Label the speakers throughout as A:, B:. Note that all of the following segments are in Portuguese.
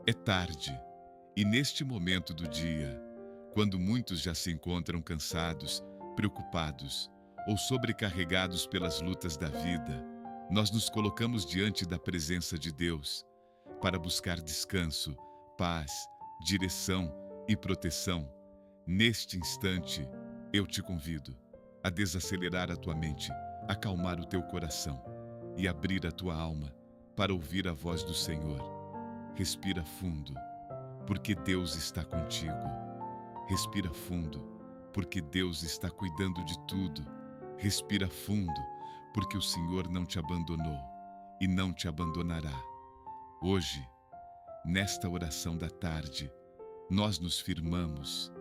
A: É tarde, e neste momento do dia, quando muitos já se encontram cansados, preocupados ou sobrecarregados pelas lutas da vida, nós nos colocamos diante da presença de Deus para buscar descanso, paz, direção e proteção. Neste instante, eu te convido a desacelerar a tua mente, acalmar o teu coração e abrir a tua alma para ouvir a voz do Senhor. Respira fundo, porque Deus está contigo. Respira fundo, porque Deus está cuidando de tudo. Respira fundo, porque o Senhor não te abandonou e não te abandonará. Hoje, nesta oração da tarde, nós nos firmamos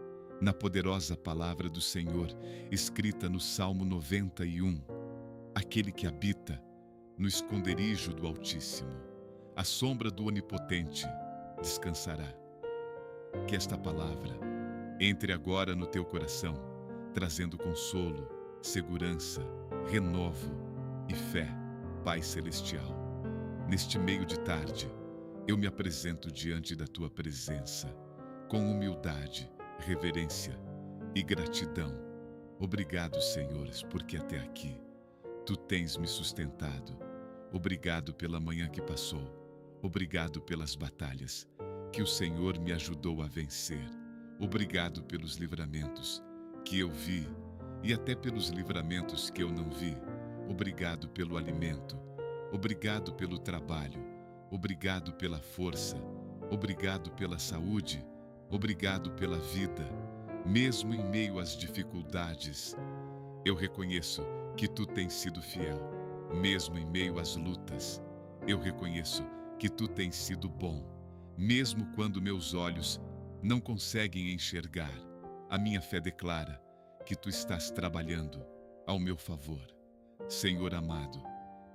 A: na poderosa palavra do Senhor, escrita no Salmo 91. Aquele que habita no esconderijo do Altíssimo, à sombra do Onipotente, descansará. Que esta palavra entre agora no teu coração, trazendo consolo, segurança, renovo e fé, Pai Celestial. Neste meio de tarde, eu me apresento diante da tua presença, com humildade, reverência e gratidão. Obrigado, Senhor, porque até aqui tu tens me sustentado. Obrigado pela manhã que passou. Obrigado pelas batalhas que o Senhor me ajudou a vencer. Obrigado pelos livramentos que eu vi e até pelos livramentos que eu não vi. Obrigado pelo alimento. Obrigado pelo trabalho. Obrigado pela força. Obrigado pela saúde. Obrigado pela vida. Mesmo em meio às dificuldades, eu reconheço que tu tens sido fiel. Mesmo em meio às lutas, eu reconheço que tu tens sido bom. Mesmo quando meus olhos não conseguem enxergar, a minha fé declara que tu estás trabalhando ao meu favor. Senhor amado,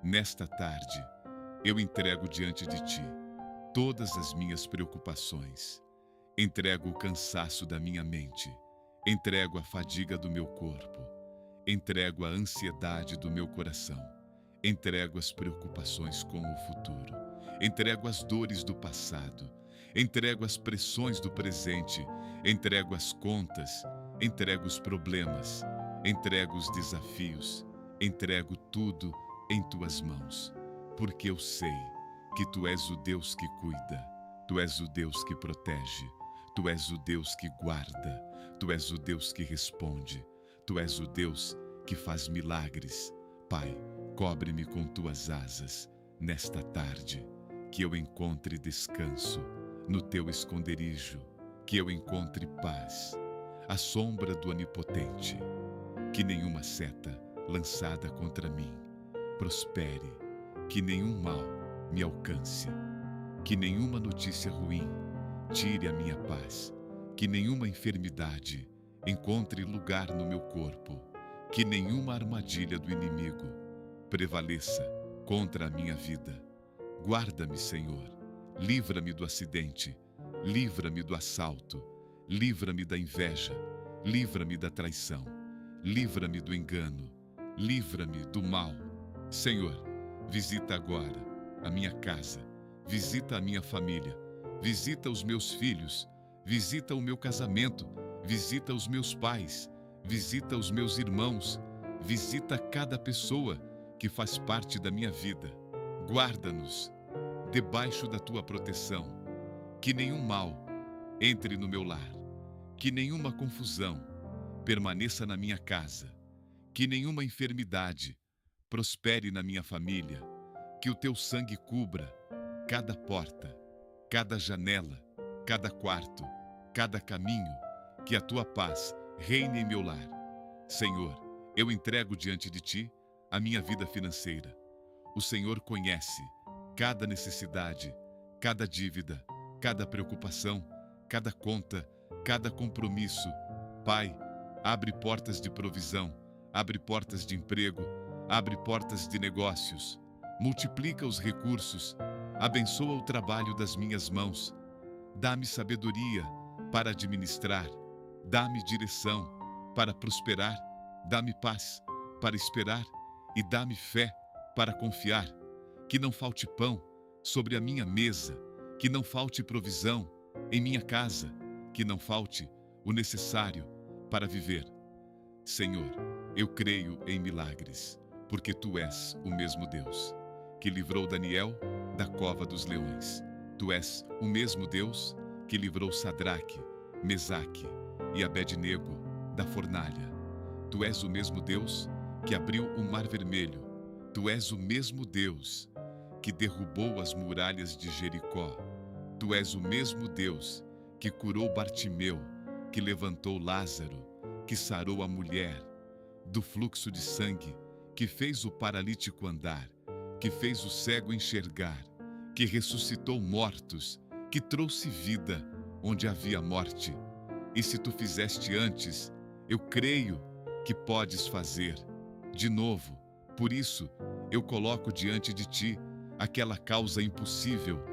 A: nesta tarde, eu entrego diante de ti todas as minhas preocupações. Entrego o cansaço da minha mente. Entrego a fadiga do meu corpo. Entrego a ansiedade do meu coração. Entrego as preocupações com o futuro. Entrego as dores do passado. Entrego as pressões do presente. Entrego as contas. Entrego os problemas. Entrego os desafios. Entrego tudo em tuas mãos. Porque eu sei que tu és o Deus que cuida. Tu és o Deus que protege. Tu és o Deus que guarda. Tu és o Deus que responde. Tu és o Deus que faz milagres. Pai, cobre-me com tuas asas nesta tarde, que eu encontre descanso no teu esconderijo, que eu encontre paz à sombra do Onipotente, que nenhuma seta lançada contra mim prospere, que nenhum mal me alcance, que nenhuma notícia ruim tire a minha paz, que nenhuma enfermidade encontre lugar no meu corpo, que nenhuma armadilha do inimigo prevaleça contra a minha vida. Guarda-me, Senhor, livra-me do acidente, livra-me do assalto, livra-me da inveja, livra-me da traição, livra-me do engano, livra-me do mal. Senhor, visita agora a minha casa, visita a minha família, visita os meus filhos, visita o meu casamento, visita os meus pais, visita os meus irmãos, visita cada pessoa que faz parte da minha vida. Guarda-nos debaixo da tua proteção, que nenhum mal entre no meu lar, que nenhuma confusão permaneça na minha casa, que nenhuma enfermidade prospere na minha família, que o teu sangue cubra cada porta, cada janela, cada quarto, cada caminho, que a tua paz reine em meu lar. Senhor, eu entrego diante de ti a minha vida financeira. O Senhor conhece cada necessidade, cada dívida, cada preocupação, cada conta, cada compromisso. Pai, abre portas de provisão, abre portas de emprego, abre portas de negócios, multiplica os recursos, abençoa o trabalho das minhas mãos, dá-me sabedoria para administrar, dá-me direção para prosperar, dá-me paz para esperar e dá-me fé para confiar. Que não falte pão sobre a minha mesa, que não falte provisão em minha casa, que não falte o necessário para viver. Senhor, eu creio em milagres, porque Tu és o mesmo Deus que livrou Daniel da cova dos leões. Tu és o mesmo Deus que livrou Sadraque, Mesaque e Abednego da fornalha. Tu és o mesmo Deus que abriu o mar vermelho. Tu és o mesmo Deus que derrubou as muralhas de Jericó. Tu és o mesmo Deus que curou Bartimeu, que levantou Lázaro, que sarou a mulher do fluxo de sangue, que fez o paralítico andar, que fez o cego enxergar, que ressuscitou mortos, que trouxe vida onde havia morte. E se Tu fizeste antes, eu creio que podes fazer de novo. Por isso, eu coloco diante de Ti aquela causa impossível,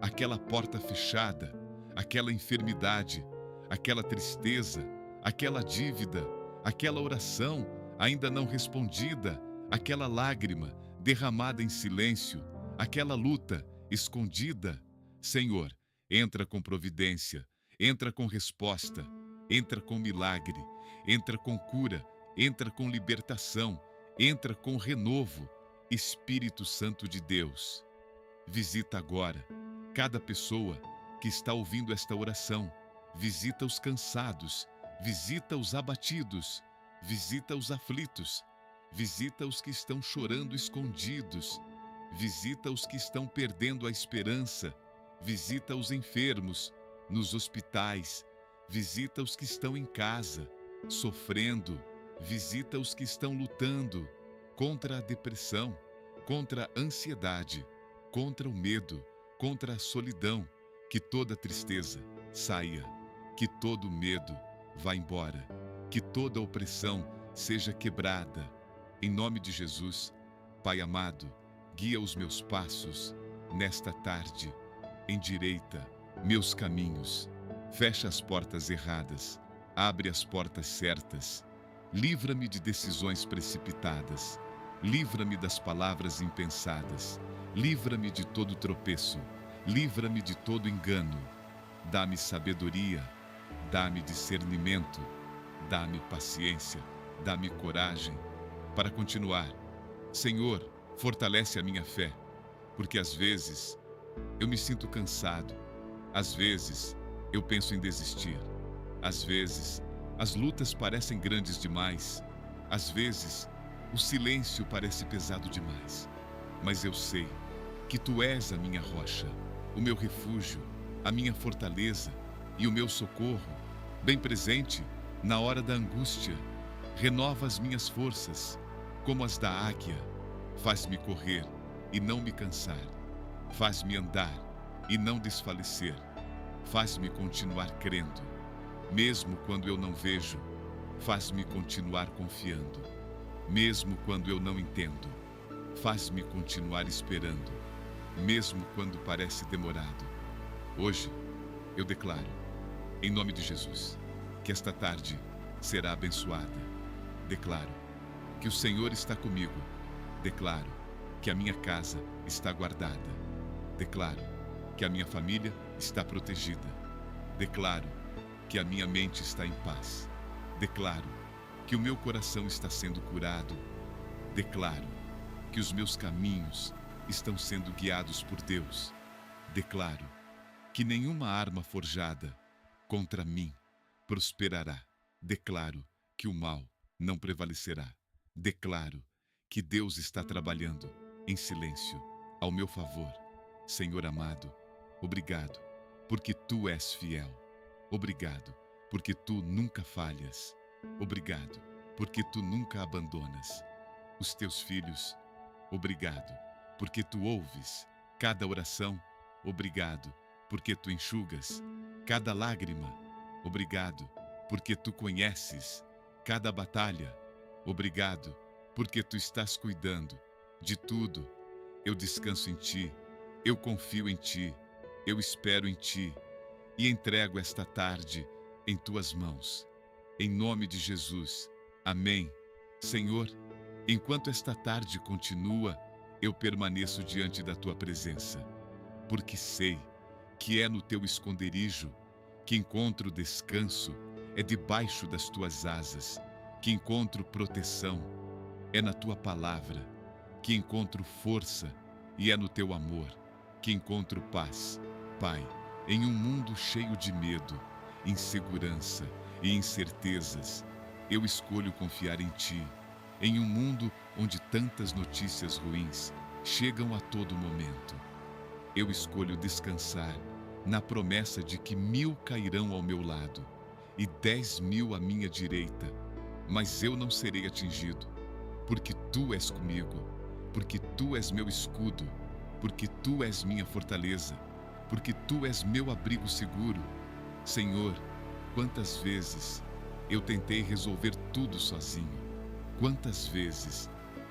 A: aquela porta fechada, aquela enfermidade, aquela tristeza, aquela dívida, aquela oração ainda não respondida, aquela lágrima derramada em silêncio, aquela luta escondida. Senhor, entra com providência, entra com resposta, entra com milagre, entra com cura, entra com libertação, entra com renovo. Espírito Santo de Deus, visita agora cada pessoa que está ouvindo esta oração. Visita os cansados, visita os abatidos, visita os aflitos, visita os que estão chorando escondidos, visita os que estão perdendo a esperança, visita os enfermos nos hospitais, visita os que estão em casa, sofrendo, visita os que estão lutando contra a depressão, contra a ansiedade, contra o medo, contra a solidão. Que toda tristeza saia, que todo medo vá embora, que toda opressão seja quebrada. Em nome de Jesus, Pai amado, guia os meus passos nesta tarde, endireita meus caminhos, fecha as portas erradas, abre as portas certas, livra-me de decisões precipitadas, livra-me das palavras impensadas, livra-me de todo tropeço, livra-me de todo engano, dá-me sabedoria, dá-me discernimento, dá-me paciência, dá-me coragem para continuar. Senhor, fortalece a minha fé, porque às vezes eu me sinto cansado, às vezes eu penso em desistir, às vezes as lutas parecem grandes demais, às vezes o silêncio parece pesado demais, mas eu sei que Tu és a minha rocha, o meu refúgio, a minha fortaleza e o meu socorro, bem presente na hora da angústia. Renova as minhas forças, como as da águia. Faz-me correr e não me cansar. Faz-me andar e não desfalecer. Faz-me continuar crendo, mesmo quando eu não vejo. Faz-me continuar confiando, mesmo quando eu não entendo. Faz-me continuar esperando, mesmo quando parece demorado. Hoje, eu declaro, em nome de Jesus, que esta tarde será abençoada. Declaro que o Senhor está comigo. Declaro que a minha casa está guardada. Declaro que a minha família está protegida. Declaro que a minha mente está em paz. Declaro que o meu coração está sendo curado. Declaro que os meus caminhos estão sendo guiados por Deus. Declaro que nenhuma arma forjada contra mim prosperará. Declaro que o mal não prevalecerá. Declaro que Deus está trabalhando em silêncio ao meu favor. Senhor amado, obrigado, porque Tu és fiel. Obrigado, porque Tu nunca falhas. Obrigado, porque Tu nunca abandonas os Teus filhos. Obrigado, porque Tu ouves cada oração. Obrigado, porque Tu enxugas cada lágrima. Obrigado, porque Tu conheces cada batalha. Obrigado, porque Tu estás cuidando de tudo. Eu descanso em Ti, eu confio em Ti, eu espero em Ti e entrego esta tarde em Tuas mãos. Em nome de Jesus. Amém. Senhor, enquanto esta tarde continua, eu permaneço diante da Tua presença, porque sei que é no teu esconderijo que encontro descanso, é debaixo das tuas asas que encontro proteção, é na tua palavra que encontro força e é no teu amor que encontro paz. Pai, em um mundo cheio de medo, insegurança e incertezas, eu escolho confiar em Ti. Em um mundo onde tantas notícias ruins chegam a todo momento, eu escolho descansar na promessa de que 1000 cairão ao meu lado e 10.000 à minha direita, mas eu não serei atingido, porque Tu és comigo, porque Tu és meu escudo, porque Tu és minha fortaleza, porque Tu és meu abrigo seguro. Senhor, quantas vezes eu tentei resolver tudo sozinho, quantas vezes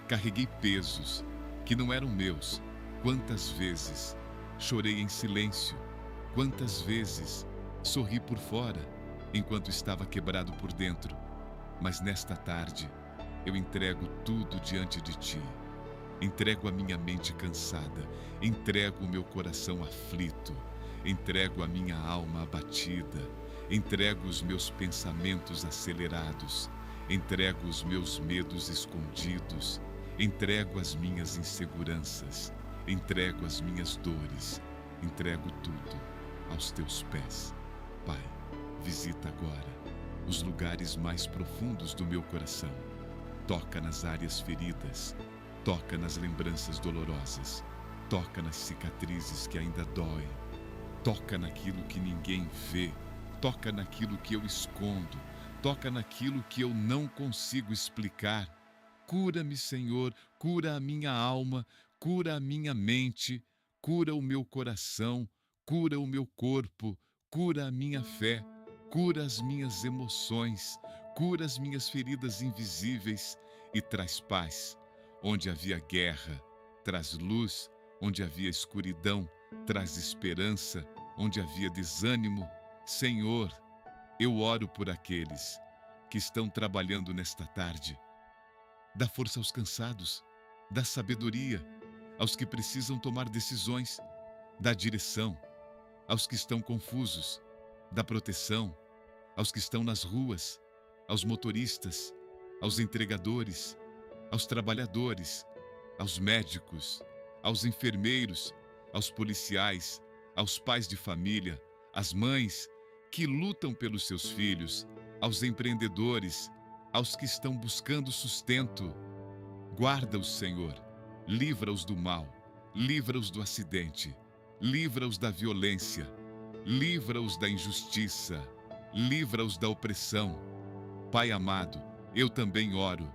A: carreguei pesos que não eram meus, quantas vezes chorei em silêncio, quantas vezes sorri por fora enquanto estava quebrado por dentro, mas nesta tarde eu entrego tudo diante de Ti. Entrego a minha mente cansada, entrego o meu coração aflito, entrego a minha alma abatida, entrego os meus pensamentos acelerados, entrego os meus medos escondidos, entrego as minhas inseguranças, entrego as minhas dores, entrego tudo aos Teus pés. Pai, visita agora os lugares mais profundos do meu coração. Toca nas áreas feridas, toca nas lembranças dolorosas, toca nas cicatrizes que ainda doem, toca naquilo que ninguém vê, toca naquilo que eu escondo, toca naquilo que eu não consigo explicar. Cura-me, Senhor, cura a minha alma, cura a minha mente, cura o meu coração, cura o meu corpo, cura a minha fé, cura as minhas emoções, cura as minhas feridas invisíveis e traz paz. Onde havia guerra, traz luz. Onde havia escuridão, traz esperança. Onde havia desânimo, Senhor, eu oro por aqueles que estão trabalhando nesta tarde. Dá força aos cansados, dá sabedoria aos que precisam tomar decisões, dá direção aos que estão confusos, dá proteção aos que estão nas ruas, aos motoristas, aos entregadores, aos trabalhadores, aos médicos, aos enfermeiros, aos policiais, aos pais de família, às mães que lutam pelos seus filhos, aos empreendedores, aos que estão buscando sustento. Guarda-os, Senhor, livra-os do mal, livra-os do acidente, livra-os da violência, livra-os da injustiça, livra-os da opressão. Pai amado, eu também oro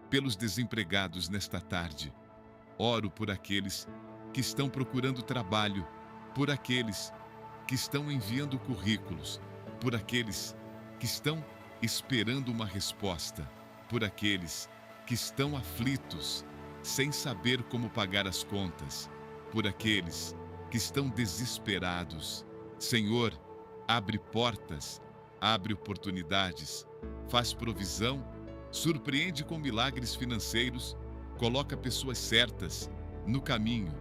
A: pelos desempregados nesta tarde. Oro por aqueles que estão procurando trabalho, por aqueles que estão enviando currículos, por aqueles que estão esperando uma resposta, por aqueles que estão aflitos, sem saber como pagar as contas, por aqueles que estão desesperados. Senhor, abre portas, abre oportunidades, faz provisão, surpreende com milagres financeiros, coloca pessoas certas no caminho,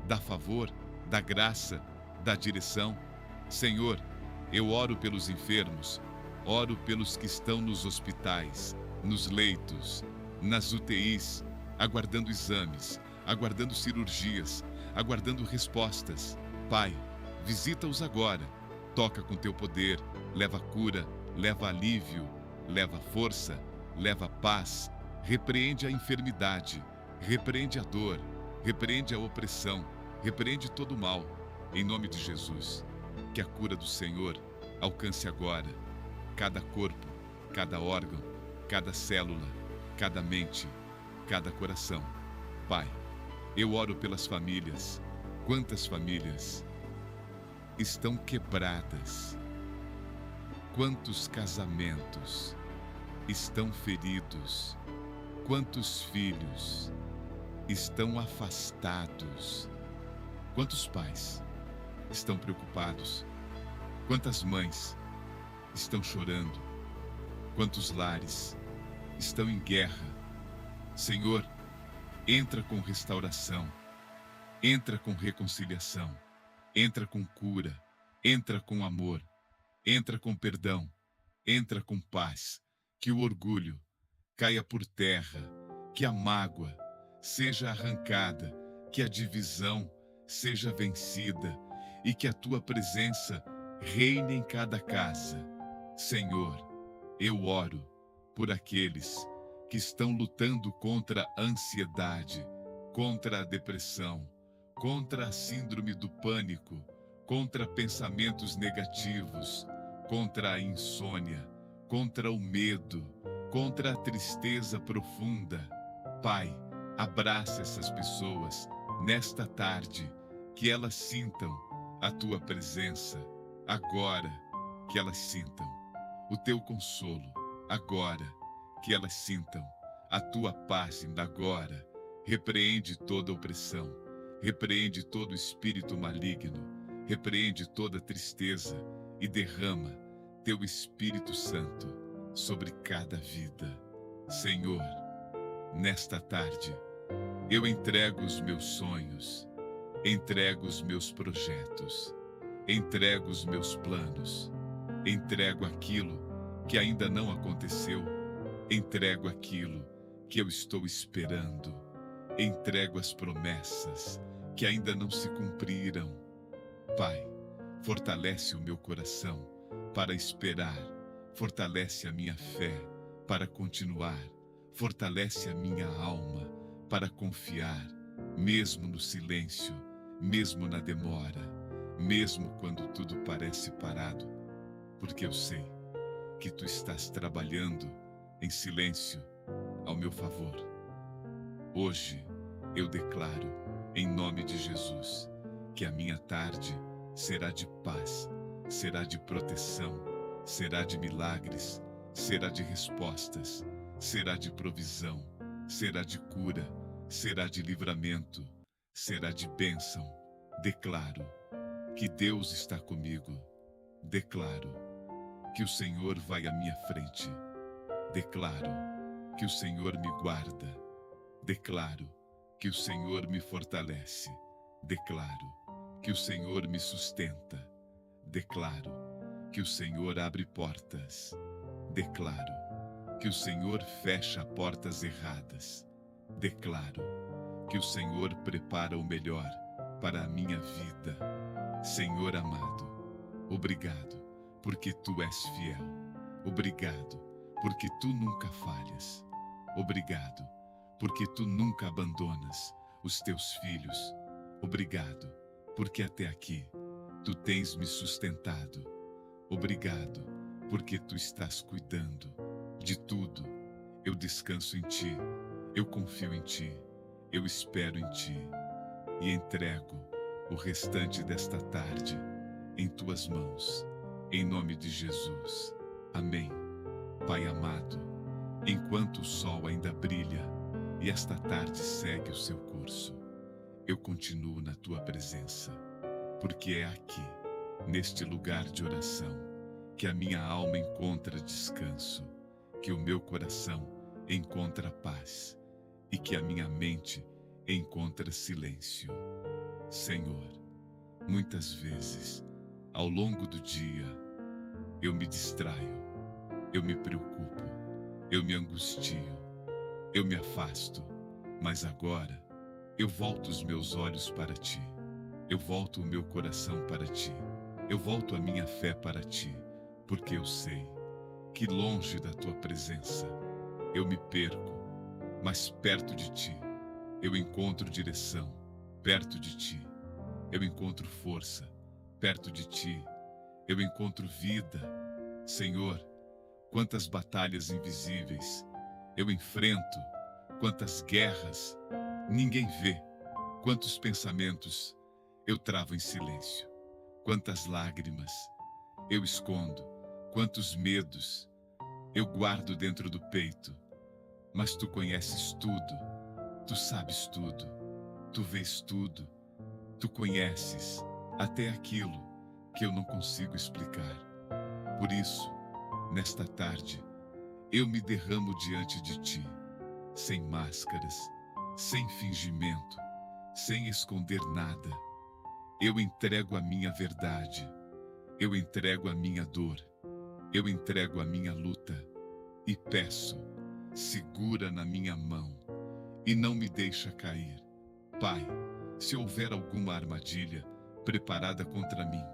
A: dá favor, dá graça, dá direção. Senhor, eu oro pelos enfermos, oro pelos que estão nos hospitais, nos leitos, nas UTIs, aguardando exames, aguardando cirurgias, aguardando respostas. Pai, visita-os agora, toca com teu poder, leva cura, leva alívio, leva força, leva paz, repreende a enfermidade, repreende a dor, repreende a opressão, repreende todo o mal. Em nome de Jesus, que a cura do Senhor alcance agora cada corpo, cada órgão, cada célula, cada mente, cada coração. Pai, eu oro pelas famílias. Quantas famílias estão quebradas? Quantos casamentos estão feridos? Quantos filhos estão afastados? Quantos pais estão preocupados? Quantas mães estão chorando? Quantos lares estão em guerra? Senhor, entra com restauração, entra com reconciliação, entra com cura, Entra com amor, entra com perdão, entra com paz. Que o orgulho caia por terra, que a mágoa seja arrancada, que a divisão seja vencida e que a tua presença reine em cada casa. Senhor, eu oro por aqueles que estão lutando contra a ansiedade, contra a depressão, contra a síndrome do pânico, contra pensamentos negativos, contra a insônia, contra o medo, contra a tristeza profunda. Pai, abraça essas pessoas nesta tarde, que elas sintam a tua presença agora, que elas sintam o teu consolo agora, que elas sintam a tua paz ainda agora. Repreende toda opressão, repreende todo espírito maligno, repreende toda tristeza e derrama teu Espírito Santo sobre cada vida. Senhor, nesta tarde, eu entrego os meus sonhos, entrego os meus projetos, entrego os meus planos, entrego aquilo que ainda não aconteceu, entrego aquilo que eu estou esperando, entrego as promessas que ainda não se cumpriram. Pai, fortalece o meu coração para esperar, fortalece a minha fé para continuar, fortalece a minha alma para confiar, mesmo no silêncio, mesmo na demora, mesmo quando tudo parece parado, porque eu sei que tu estás trabalhando em silêncio ao meu favor. Hoje eu declaro, em nome de Jesus, que a minha tarde será de paz, será de proteção, será de milagres, será de respostas, será de provisão, será de cura, será de livramento, será de bênção. Declaro que Deus está comigo. Declaro que o Senhor vai à minha frente. Declaro que o Senhor me guarda. Declaro que o Senhor me fortalece. Declaro que o Senhor me sustenta. Declaro que o Senhor abre portas. Declaro que o Senhor fecha portas erradas. Declaro que o Senhor prepara o melhor para a minha vida. Senhor amado, obrigado, porque Tu és fiel. Obrigado, porque Tu nunca falhas. Obrigado, porque Tu nunca abandonas os Teus filhos. Obrigado, porque até aqui Tu tens me sustentado. Obrigado, porque Tu estás cuidando de tudo. Eu descanso em Ti, eu confio em Ti, eu espero em Ti e entrego o restante desta tarde em Tuas mãos, em nome de Jesus. Amém. Pai amado, enquanto o sol ainda brilha e esta tarde segue o seu curso, eu continuo na Tua presença, porque é aqui, neste lugar de oração, que a minha alma encontra descanso, que o meu coração encontra paz e que a minha mente encontra silêncio. Senhor, muitas vezes, ao longo do dia, eu me distraio, eu me preocupo, eu me angustio, eu me afasto, mas agora eu volto os meus olhos para Ti, eu volto o meu coração para Ti, eu volto a minha fé para Ti, porque eu sei que longe da Tua presença eu me perco, mas perto de Ti eu encontro direção. Perto de Ti eu encontro força. Perto de Ti eu encontro vida. Senhor, quantas batalhas invisíveis eu enfrento, quantas guerras ninguém vê, quantos pensamentos eu travo em silêncio, quantas lágrimas eu escondo, quantos medos eu guardo dentro do peito. Mas Tu conheces tudo, Tu sabes tudo, Tu vês tudo, Tu conheces até aquilo que eu não consigo explicar. Por isso, nesta tarde, eu me derramo diante de Ti, sem máscaras, sem fingimento, sem esconder nada. Eu entrego a minha verdade, Eu entrego a minha dor, eu entrego a minha luta e peço, segura na minha mão e não me deixa cair. Pai, se houver alguma armadilha preparada contra mim,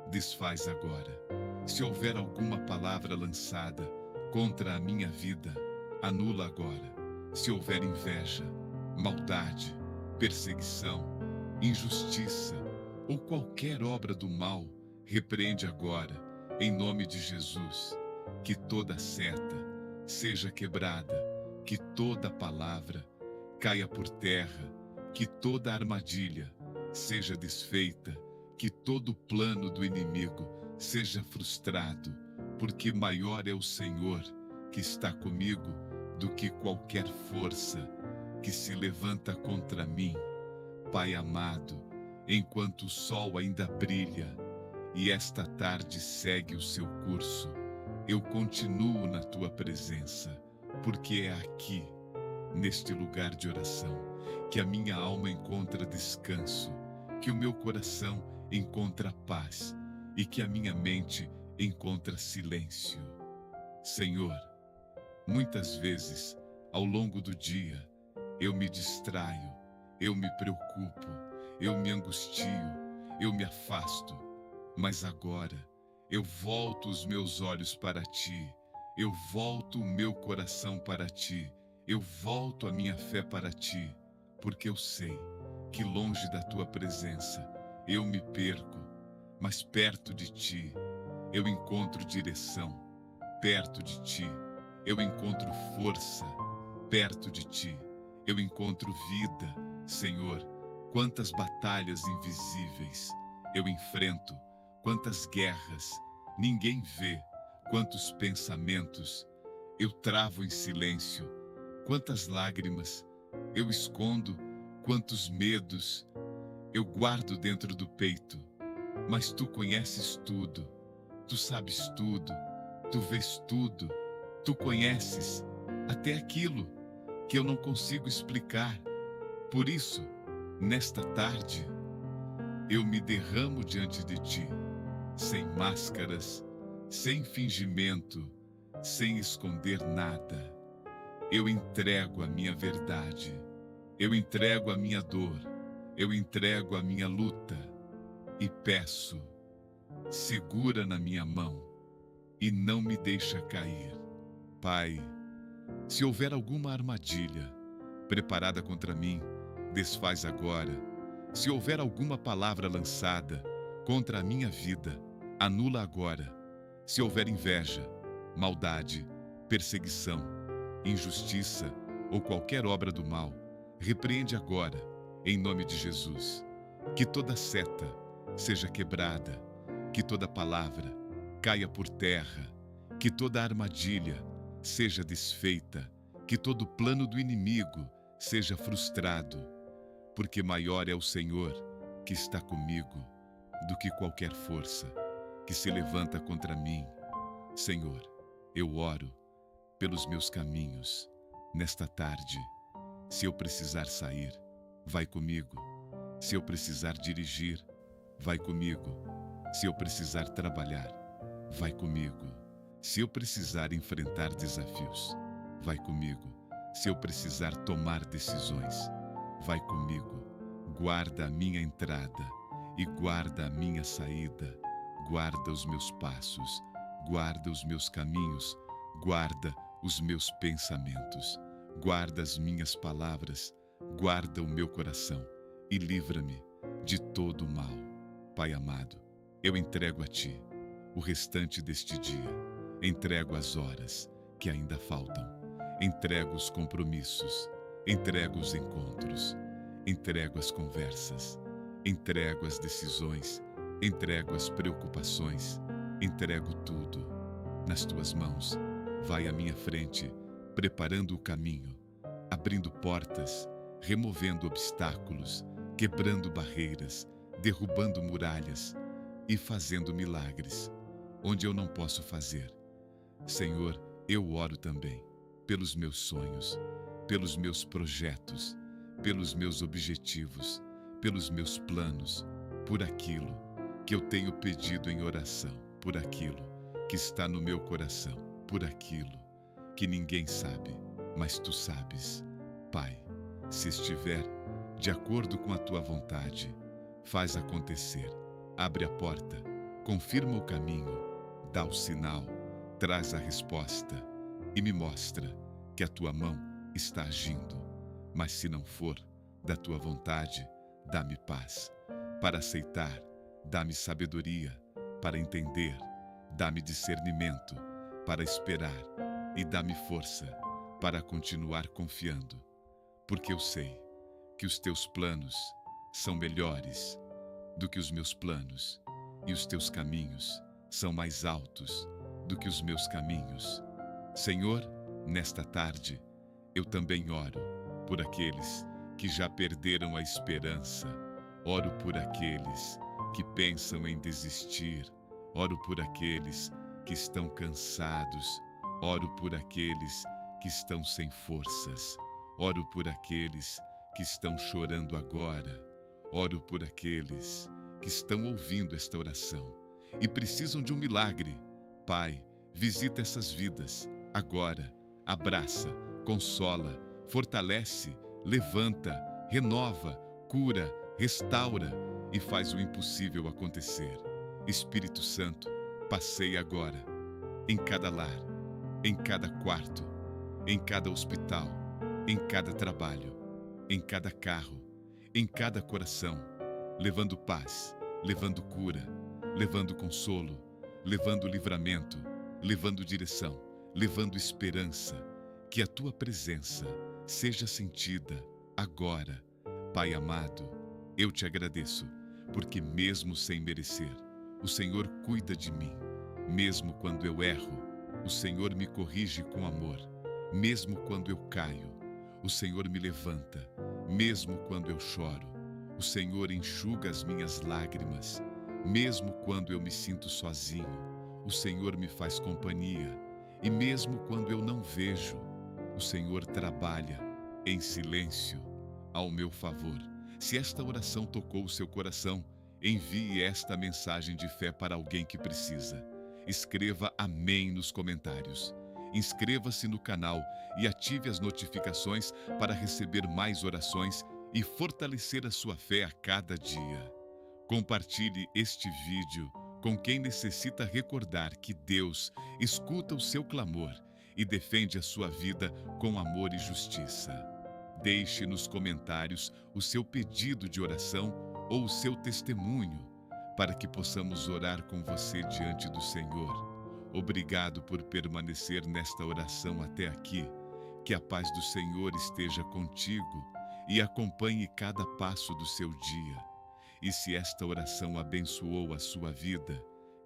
A: desfaz agora. Se houver alguma palavra lançada contra a minha vida, anula agora. Se houver inveja, maldade, perseguição, injustiça ou qualquer obra do mal, repreende agora, em nome de Jesus. Que toda seta seja quebrada, que toda palavra caia por terra, que toda armadilha seja desfeita, que todo plano do inimigo seja frustrado, porque maior é o Senhor que está comigo do que qualquer força que se levanta contra mim. Pai amado, enquanto o sol ainda brilha e esta tarde segue o seu curso, eu continuo na tua presença, porque é aqui, neste lugar de oração, que a minha alma encontra descanso, que o meu coração encontra paz e que a minha mente encontra silêncio. Senhor, muitas vezes, ao longo do dia, eu me distraio, eu me preocupo, eu me angustio, eu me afasto, mas agora eu volto os meus olhos para ti, eu volto o meu coração para ti, eu volto a minha fé para ti, porque eu sei que longe da tua presença eu me perco, mas perto de ti eu encontro direção, perto de ti eu encontro força, perto de ti eu encontro vida. Senhor, quantas batalhas invisíveis eu enfrento, quantas guerras ninguém vê, quantos pensamentos eu travo em silêncio, quantas lágrimas eu escondo, quantos medos eu guardo dentro do peito. Mas tu conheces tudo, tu sabes tudo, tu vês tudo, tu conheces até aquilo que eu não consigo explicar. Por isso, nesta tarde, eu me derramo diante de ti, sem máscaras, sem fingimento, sem esconder nada. Eu entrego a minha verdade, eu entrego a minha dor, eu entrego a minha luta e peço, segura na minha mão e não me deixa cair. Pai, se houver alguma armadilha preparada contra mim, desfaz agora. Se houver alguma palavra lançada contra a minha vida, anula agora. Se houver inveja, maldade, perseguição, injustiça ou qualquer obra do mal, repreende agora, em nome de Jesus. Que toda seta seja quebrada, que toda palavra caia por terra, que toda armadilha seja desfeita, que todo plano do inimigo seja frustrado, porque maior é o Senhor que está comigo do que qualquer força que se levanta contra mim. Senhor, eu oro pelos meus caminhos nesta tarde. Se eu precisar sair, vai comigo. Se eu precisar dirigir, vai comigo. Se eu precisar trabalhar, vai comigo. Se eu precisar enfrentar desafios, vai comigo. Se eu precisar tomar decisões, vai comigo. Guarda a minha entrada e guarda a minha saída. Guarda os meus passos, guarda os meus caminhos, guarda os meus pensamentos, guarda as minhas palavras, guarda o meu coração e livra-me de todo o mal. Pai amado, eu entrego a ti o restante deste dia, entrego as horas que ainda faltam, entrego os compromissos, entrego os encontros, entrego as conversas, entrego as decisões, entrego as preocupações, entrego tudo nas tuas mãos. Vai à minha frente, preparando o caminho, abrindo portas, removendo obstáculos, quebrando barreiras, derrubando muralhas e fazendo milagres onde eu não posso fazer. Senhor, eu oro também pelos meus sonhos, pelos meus projetos, pelos meus objetivos, pelos meus planos, por aquilo que eu tenho pedido em oração, por aquilo que está no meu coração, por aquilo que ninguém sabe, mas tu sabes. Pai, se estiver de acordo com a tua vontade, faz acontecer, abre a porta, confirma o caminho, dá o sinal, traz a resposta e me mostra que a tua mão está agindo. Mas se não for da tua vontade, dá-me paz para aceitar, dá-me sabedoria para entender, dá-me discernimento para esperar e dá-me força para continuar confiando, porque eu sei que os teus planos são melhores do que os meus planos e os teus caminhos são mais altos do que os meus caminhos. Senhor, nesta tarde, eu também oro por aqueles que já perderam a esperança, oro por aqueles que pensam em desistir, oro por aqueles que estão cansados, oro por aqueles que estão sem forças, oro por aqueles que estão chorando agora, oro por aqueles que estão ouvindo esta oração e precisam de um milagre. Pai, visita essas vidas agora, abraça, consola, fortalece, levanta, renova, cura, restaura e faz o impossível acontecer. Espírito Santo, passeia agora em cada lar, em cada quarto, em cada hospital, em cada trabalho, em cada carro, em cada coração, levando paz, levando cura, levando consolo, levando livramento, levando direção, levando esperança. Que a tua presença seja sentida agora. Pai amado, eu te agradeço, porque mesmo sem merecer, o Senhor cuida de mim. Mesmo quando eu erro, o Senhor me corrige com amor. Mesmo quando eu caio, o Senhor me levanta. Mesmo quando eu choro, o Senhor enxuga as minhas lágrimas. Mesmo quando eu me sinto sozinho, o Senhor me faz companhia. E mesmo quando eu não vejo, o Senhor trabalha em silêncio ao meu favor. Se esta oração tocou o seu coração, envie esta mensagem de fé para alguém que precisa. Escreva amém nos comentários. Inscreva-se no canal e ative as notificações para receber mais orações e fortalecer a sua fé a cada dia. Compartilhe este vídeo com quem necessita recordar que Deus escuta o seu clamor e defende a sua vida com amor e justiça. Deixe nos comentários o seu pedido de oração ou o seu testemunho, para que possamos orar com você diante do Senhor. Obrigado por permanecer nesta oração até aqui. Que a paz do Senhor esteja contigo e acompanhe cada passo do seu dia. E se esta oração abençoou a sua vida,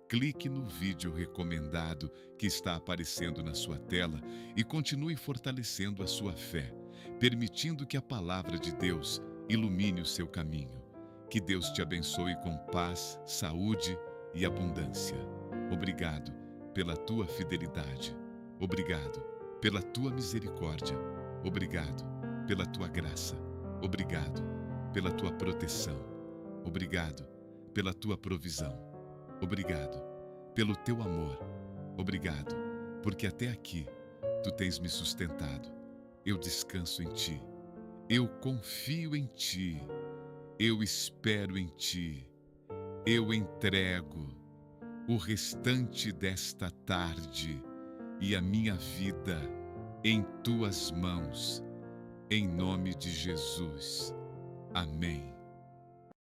A: clique no vídeo recomendado que está aparecendo na sua tela e continue fortalecendo a sua fé, permitindo que a palavra de Deus ilumine o seu caminho. Que Deus te abençoe com paz, saúde e abundância. Obrigado pela tua fidelidade. Obrigado pela tua misericórdia. Obrigado pela tua graça. Obrigado pela tua proteção. Obrigado pela tua provisão. Obrigado pelo teu amor. Obrigado porque até aqui tu tens me sustentado. Eu descanso em ti. Eu confio em ti. Eu espero em ti. Eu entrego o restante desta tarde e a minha vida em tuas mãos, em nome de Jesus. Amém.